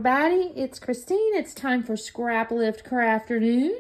everybody, it's Christine. It's time for Scraplift Crafternoon.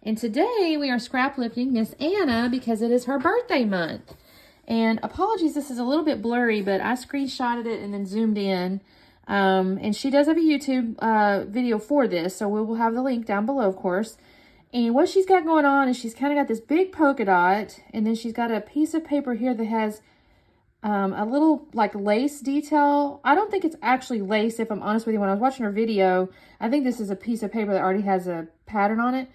And today we are scraplifting Miss Anna because it is her birthday month. And apologies, this is a little bit blurry, but I screenshotted it and then zoomed in. And she does have a YouTube video for this, so we will have the link down below, of course. And what she's got going on is she's kind of got this big polka dot, and then she's got a piece of paper here that has a little like lace detail. I don't think it's actually lace, if I'm honest with you. When I was watching her video, I think this is a piece of paper that already has a pattern on it.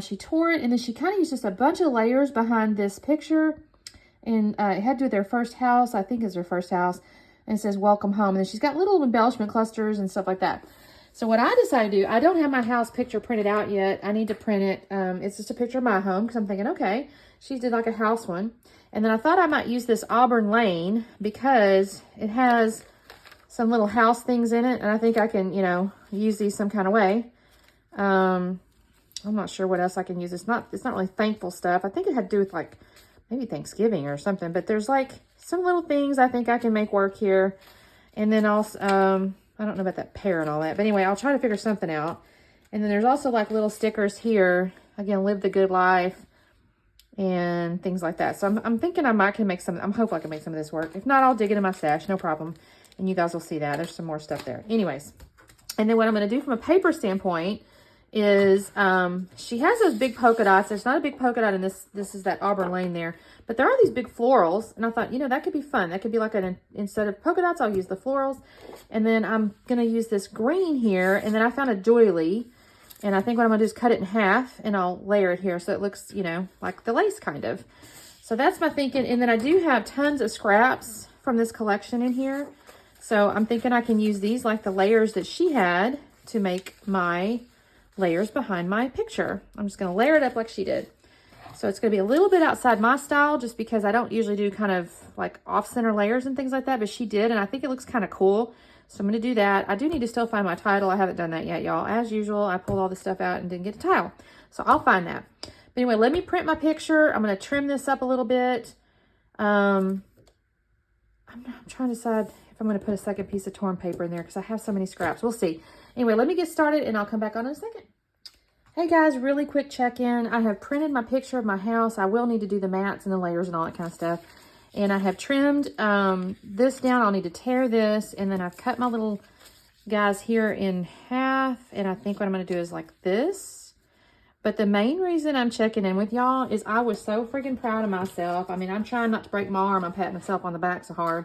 She tore it, and then she kind of used just a bunch of layers behind this picture. And it had to do with their first house. I think it's their first house. And it says, welcome home. And then she's got little embellishment clusters and stuff like that. So what I decided to do, I don't have my house picture printed out yet. I need to print it. It's just a picture of my home because I'm thinking, okay, she did like a house one. And then I thought I might use this Auburn Lane because it has some little house things in it. And I think I can, you know, use these some kind of way. I'm not sure what else I can use. It's not really thankful stuff. I think it had to do with like maybe Thanksgiving or something. But there's like some little things I think I can make work here. And then also, I don't know about that pear and all that. But anyway, I'll try to figure something out. And then there's also like little stickers here. Again, live the good life. And things like that. So I'm thinking I can make some. I'm hoping I can make some of this work. If not, I'll dig it in my stash, no problem. And you guys will see that. There's some more stuff there. Anyways, and then what I'm going to do from a paper standpoint is she has those big polka dots. There's not a big polka dot in this. This is that Auburn Lane there. But there are these big florals. And I thought, you know, that could be fun. That could be like instead of polka dots, I'll use the florals. And then I'm going to use this green here. And then I found a doily. And I think what I'm going to do is cut it in half and I'll layer it here so it looks, you know, like the lace kind of. So that's my thinking. And then I do have tons of scraps from this collection in here. So I'm thinking I can use these like the layers that she had to make my layers behind my picture. I'm just going to layer it up like she did. So it's going to be a little bit outside my style just because I don't usually do kind of like off-center layers and things like that. But she did, and I think it looks kind of cool. So I'm going to do that. I do need to still find my title. I haven't done that yet, y'all. As usual, I pulled all this stuff out and didn't get a title. So I'll find that. But anyway, let me print my picture. I'm going to trim this up a little bit. I'm trying to decide if I'm going to put a second piece of torn paper in there because I have so many scraps. We'll see. Anyway, let me get started and I'll come back on in a second. Hey guys, really quick check-in. I have printed my picture of my house. I will need to do the mats and the layers and all that kind of stuff. And I have trimmed this down. I'll need to tear this. And then I've cut my little guys here in half. And I think what I'm going to do is like this. But the main reason I'm checking in with y'all is I was so freaking proud of myself. I mean, I'm trying not to break my arm. I'm patting myself on the back so hard.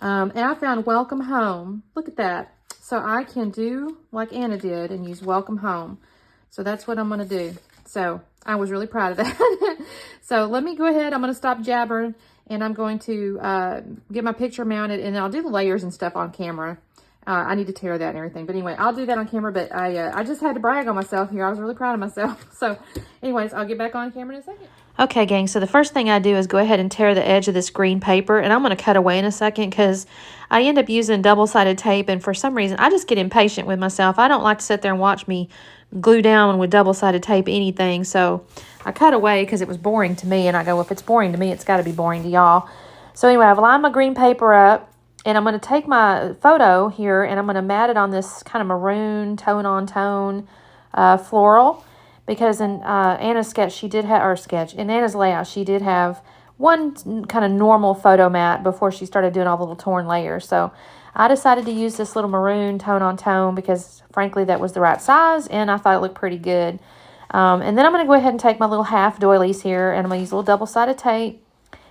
And I found welcome home. Look at that. So I can do like Anna did and use welcome home. So that's what I'm going to do. So I was really proud of that. So let me go ahead. I'm going to stop jabbering. And I'm going to get my picture mounted, and I'll do the layers and stuff on camera. I need to tear that and everything. But anyway, I'll do that on camera. But I just had to brag on myself here. I was really proud of myself. So anyways, I'll get back on camera in a second. Okay, gang. So the first thing I do is go ahead and tear the edge of this green paper. And I'm going to cut away in a second because I end up using double-sided tape. And for some reason, I just get impatient with myself. I don't like to sit there and watch me glue down with double-sided tape anything. So I cut away because it was boring to me. And I go, well, if it's boring to me, it's got to be boring to y'all. So anyway, I've lined my green paper up. And I'm going to take my photo here and I'm going to mat it on this kind of maroon tone-on-tone floral. Because in Anna's sketch, she did have, or sketch, in Anna's layout, she did have one kind of normal photo mat before she started doing all the little torn layers. So I decided to use this little maroon tone-on-tone because, frankly, that was the right size, and I thought it looked pretty good. And then I'm going to go ahead and take my little half doilies here, and I'm going to use a little double-sided tape,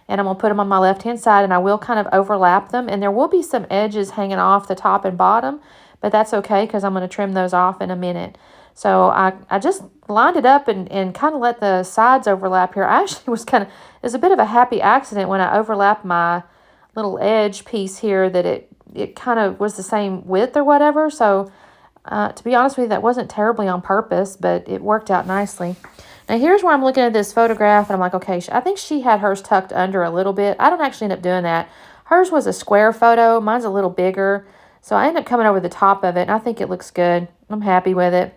and I'm going to put them on my left-hand side, and I will kind of overlap them. And there will be some edges hanging off the top and bottom, but that's okay because I'm going to trim those off in a minute. So I just lined it up and kind of let the sides overlap here. I actually was it was a bit of a happy accident when I overlapped my little edge piece here that it kind of was the same width or whatever. So to be honest with you, that wasn't terribly on purpose, but it worked out nicely. Now here's where I'm looking at this photograph and I'm like, okay, I think she had hers tucked under a little bit. I don't actually end up doing that. Hers was a square photo. Mine's a little bigger. So I end up coming over the top of it and I think it looks good. I'm happy with it.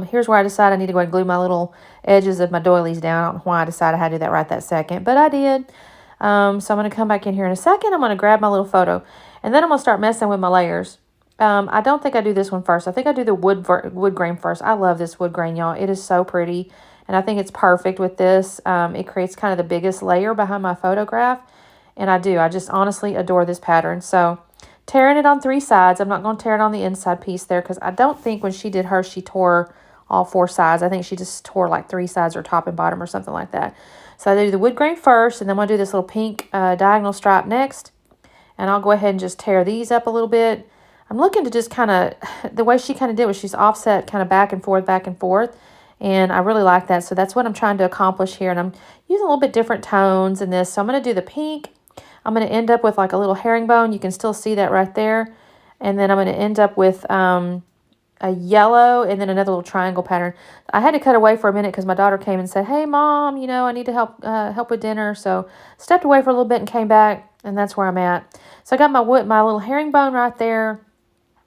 Here's where I decided I need to go ahead and glue my little edges of my doilies down. I don't know why I decided I had to do that right that second, but I did. So I'm going to come back in here in a second. I'm going to grab my little photo, and then I'm going to start messing with my layers. I don't think I do this one first. I think I do the wood grain first. I love this wood grain, y'all. It is so pretty. And I think it's perfect with this. It creates kind of the biggest layer behind my photograph. And I do. I just honestly adore this pattern. So tearing it on 3 sides. I'm not going to tear it on the inside piece there because I don't think when she did hers, she tore all 4 sides. I think she just tore like 3 sides or top and bottom or something like that. So I do the wood grain first, and then I'm going to do this little pink diagonal stripe next. And I'll go ahead and just tear these up a little bit. I'm looking to just kind of, the way she kind of did was she's offset kind of back and forth, back and forth. And I really like that. So that's what I'm trying to accomplish here. And I'm using a little bit different tones in this. So I'm going to do the pink. I'm going to end up with like a little herringbone. You can still see that right there. And then I'm going to end up with a yellow and then another little triangle pattern. I had to cut away for a minute because my daughter came and said, hey, Mom, you know, I need to help with dinner. So stepped away for a little bit and came back. And that's where I'm at. So I got my little herringbone right there.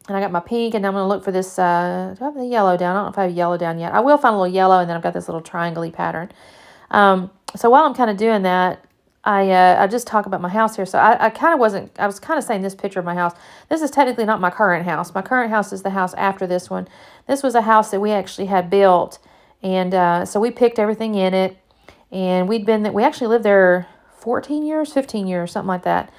And I got my pink, and I'm going to look for this, do I have the yellow down? I don't know if I have yellow down yet. I will find a little yellow, and then I've got this little triangle-y pattern. So while I'm kind of doing that, I just talk about my house here. So I was kind of saying this picture of my house. This is technically not my current house. My current house is the house after this one. This was a house that we actually had built, and so we picked everything in it, and we actually lived there 14 years, 15 years, something like that.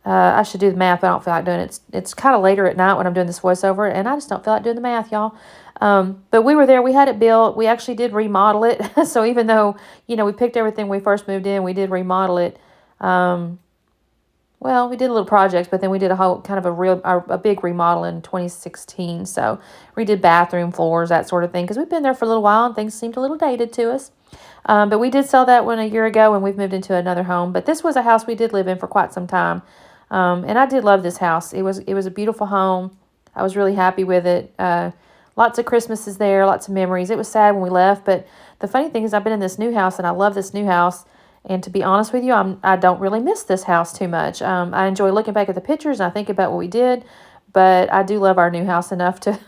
I should do the math, but I don't feel like doing it. It's kind of later at night when I'm doing this voiceover, and I just don't feel like doing the math, y'all. But we were there. We had it built. We actually did remodel it. So even though, you know, we picked everything when we first moved in, we did remodel it. Well, we did a little projects, but then we did a whole kind of a big remodel in 2016. So we did bathroom floors, that sort of thing, because we've been there for a little while and things seemed a little dated to us. But we did sell that one a year ago, and we've moved into another home. But this was a house we did live in for quite some time. And I did love this house. It was a beautiful home. I was really happy with it. Lots of Christmases there, lots of memories. It was sad when we left, but the funny thing is I've been in this new house, and I love this new house. And to be honest with you, I don't really miss this house too much. I enjoy looking back at the pictures, and I think about what we did, but I do love our new house enough to,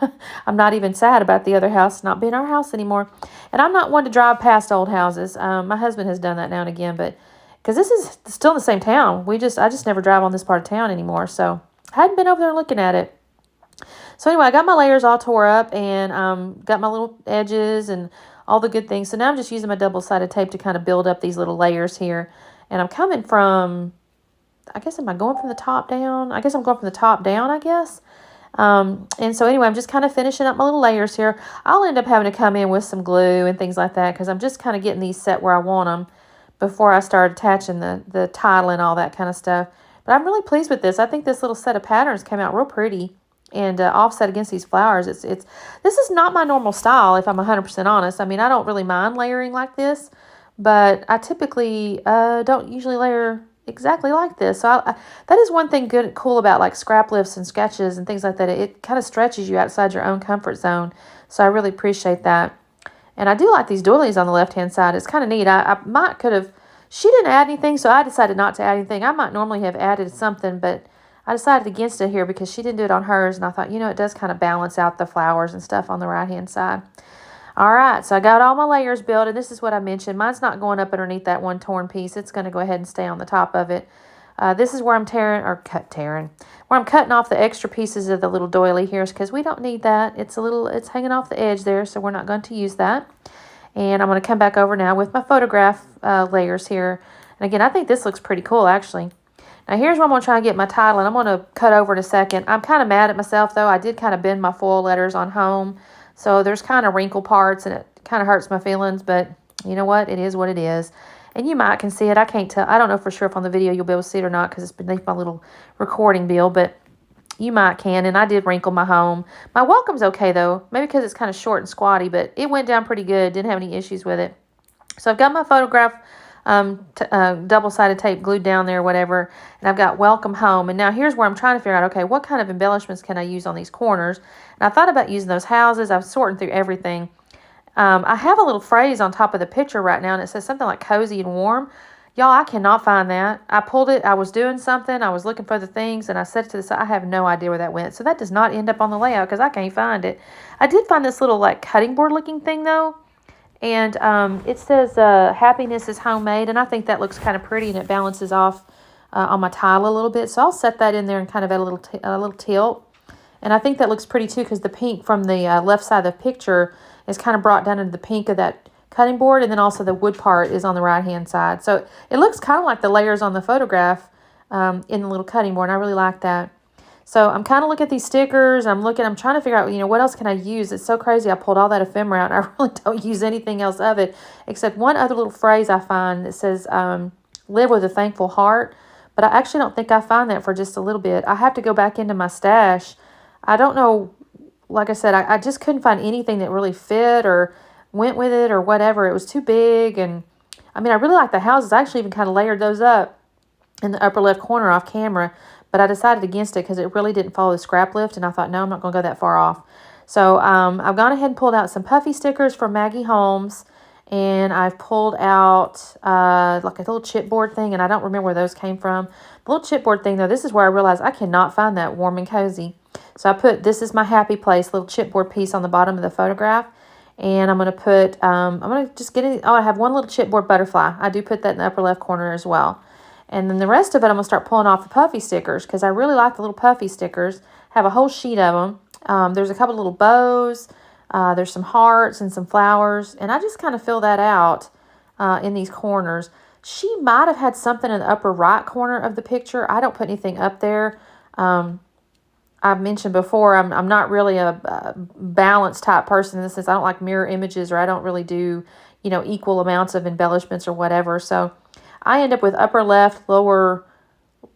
I'm not even sad about the other house not being our house anymore. And I'm not one to drive past old houses. My husband has done that now and again, but because this is still in the same town. I just never drive on this part of town anymore. So I hadn't been over there looking at it. So anyway, I got my layers all tore up and got my little edges and all the good things. So now I'm just using my double-sided tape to kind of build up these little layers here. And I'm coming from, am I going from the top down? I guess I'm going from the top down, I guess. And so anyway, I'm just kind of finishing up my little layers here. I'll end up having to come in with some glue and things like that because I'm just kind of getting these set where I want them before I start attaching the title and all that kind of stuff. But I'm really pleased with this. I think this little set of patterns came out real pretty and offset against these flowers. This is not my normal style, if I'm 100% honest. I mean, I don't really mind layering like this, but I typically don't usually layer exactly like this. So that is one thing cool about like scrap lifts and sketches and things like that. It kind of stretches you outside your own comfort zone. So I really appreciate that. And I do like these doilies on the left-hand side. It's kind of neat. I might could have, she didn't add anything, so I decided not to add anything. I might normally have added something, but I decided against it here because she didn't do it on hers. And I thought, you know, it does kind of balance out the flowers and stuff on the right-hand side. All right, so I got all my layers built, and this is what I mentioned. Mine's not going up underneath that one torn piece. It's going to go ahead and stay on the top of it. This is where I'm where I'm cutting off the extra pieces of the little doily here because we don't need that. It's hanging off the edge there, so we're not going to use that. And I'm going to come back over now with my photograph layers here. And again, I think this looks pretty cool, actually. Now, here's where I'm going to try and get my title, and I'm going to cut over in a second. I'm kind of mad at myself, though. I did kind of bend my foil letters on home, so there's kind of wrinkle parts, and it kind of hurts my feelings, but you know what? It is what it is. And you might can see it. I can't tell. I don't know for sure if on the video you'll be able to see it or not because it's beneath my little recording bill, but you might can. And I did wrinkle my home. My welcome's okay, though. Maybe because it's kind of short and squatty, but it went down pretty good. Didn't have any issues with it. So I've got my photograph double-sided tape glued down there or whatever, and I've got welcome home. And now here's where I'm trying to figure out, okay, what kind of embellishments can I use on these corners? And I thought about using those houses. I was sorting through everything. I have a little phrase on top of the picture right now, and it says something like cozy and warm. Y'all, I cannot find that. I pulled it. I was doing something. I was looking for the things, and I set it to the side. I have no idea where that went. So that does not end up on the layout because I can't find it. I did find this little, like, cutting board looking thing, though. And it says happiness is homemade, and I think that looks kind of pretty, and it balances off on my tile a little bit. So I'll set that in there and kind of add a little tilt. And I think that looks pretty too because the pink from the left side of the picture is kind of brought down into the pink of that cutting board. And then also the wood part is on the right-hand side. So it looks kind of like the layers on the photograph in the little cutting board. And I really like that. So I'm kind of looking at these stickers. I'm trying to figure out, what else can I use? It's so crazy. I pulled all that ephemera out, and I really don't use anything else of it except one other little phrase I find that says, live with a thankful heart. But I actually don't think I find that for just a little bit. I have to go back into my stash. I don't know. Like I said, I just couldn't find anything that really fit or went with it or whatever. It was too big. And I mean, I really like the houses. I actually even kind of layered those up in the upper left corner off camera. But I decided against it because it really didn't follow the scrap lift. And I thought, no, I'm not going to go that far off. So I've gone ahead and pulled out some puffy stickers from Maggie Holmes. And I've pulled out like a little chipboard thing. And I don't remember where those came from. The little chipboard thing, though, this is where I realized I cannot find that warm and cozy. So I put, this is my happy place, little chipboard piece on the bottom of the photograph. And I'm going to put, I'm going to just get it. Oh, I have one little chipboard butterfly. I do put that in the upper left corner as well. And then the rest of it, I'm going to start pulling off the puffy stickers because I really like the little puffy stickers. Have a whole sheet of them. There's a couple little bows. There's some hearts and some flowers. And I just kind of fill that out in these corners. She might have had something in the upper right corner of the picture. I don't put anything up there. I've mentioned before, I'm not really a balanced type person in the sense I don't like mirror images, or I don't really do, equal amounts of embellishments or whatever. So I end up with upper left, lower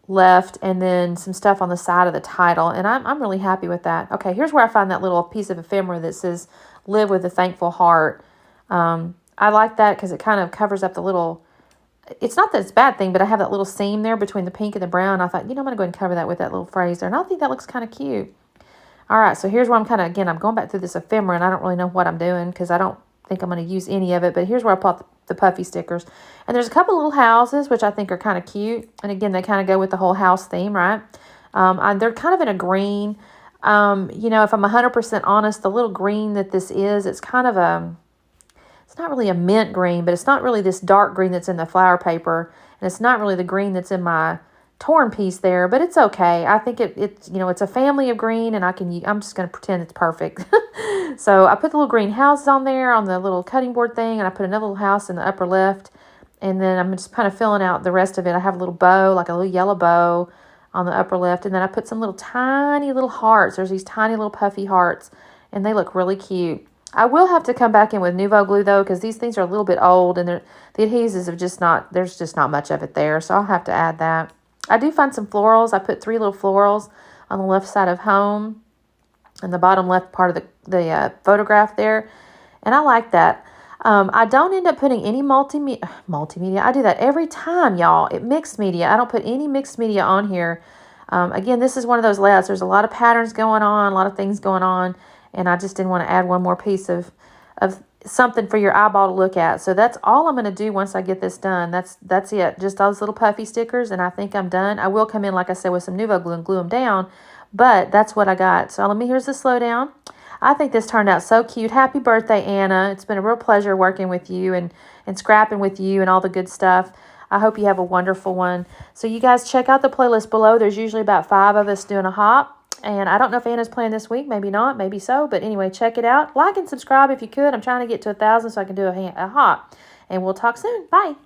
left, and then some stuff on the side of the title. And I'm really happy with that. Okay, here's where I find that little piece of ephemera that says, live with a thankful heart. I like that because it kind of covers up the little, it's not that it's a bad thing, but I have that little seam there between the pink and the brown. I thought, I'm going to go ahead and cover that with that little phrase there. And I think that looks kind of cute. All right, so here's where I'm kind of, again, I'm going back through this ephemera, and I don't really know what I'm doing because I don't think I'm going to use any of it. But here's where I put the puffy stickers. And there's a couple little houses, which I think are kind of cute. And again, they kind of go with the whole house theme, right? They're kind of in a green. If I'm 100% honest, the little green that this is, it's kind of it's not really a mint green, but it's not really this dark green that's in the flower paper. And it's not really the green that's in my torn piece there, but it's okay. I think it's a family of green, and I'm just going to pretend it's perfect. So I put the little green houses on there on the little cutting board thing, and I put another little house in the upper left, and then I'm just kind of filling out the rest of it. I have a little bow, like a little yellow bow on the upper left, and then I put some little tiny little hearts. There's these tiny little puffy hearts, and they look really cute. I will have to come back in with Nuvo glue, though, because these things are a little bit old, and the adhesives have there's just not much of it there, so I'll have to add that. I do find some florals. I put 3 little florals on the left side of home and the bottom left part of the photograph there. And I like that. I don't end up putting any multimedia. I do that every time, y'all. Mixed media. I don't put any mixed media on here. Again, this is one of those layouts. There's a lot of patterns going on, a lot of things going on. And I just didn't want to add one more piece of something for your eyeball to look at. So that's all I'm going to do once I get this done. That's it. Just those little puffy stickers, and I think I'm done. I will come in, like I said, with some Nuvo glue and glue them down, but that's what I got. So here's the slowdown. I think this turned out so cute. Happy birthday, Anna. It's been a real pleasure working with you and scrapping with you and all the good stuff. I hope you have a wonderful one. So you guys check out the playlist below. There's usually about 5 of us doing a hop. And I don't know if Anna's playing this week. Maybe not. Maybe so. But anyway, check it out. Like and subscribe if you could. I'm trying to get to 1,000 so I can do a hop. And we'll talk soon. Bye.